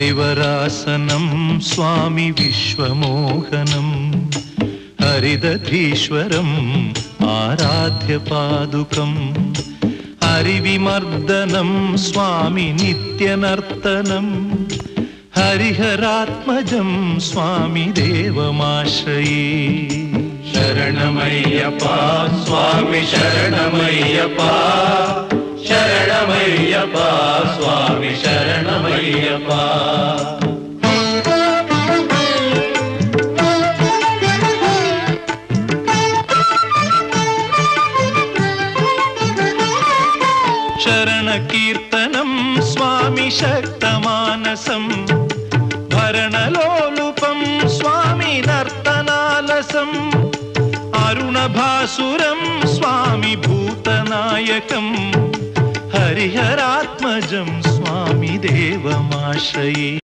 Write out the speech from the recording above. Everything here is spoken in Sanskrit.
हरिवरासनं स्वामी विश्वमोहनं हरिदधीश्वरम् आराध्य पादुकम् हरिविमर्दनं स्वामी नित्यनर्तनं हरिहरात्मजं स्वामी देवमाश्रये। शरणमय्यप्पा स्वामी शरणमय्यप्पा शरणमय्यप्पा स्वामी शरणमय्यप्पा। शरणकीर्तनं स्वामी शक्तमानसं भरणलोलुपं स्वामी नर्तनालसम् अरुणभासुरं स्वामी भूतनायकं हरिहरात्मजं स्वामी देवमाश्रये।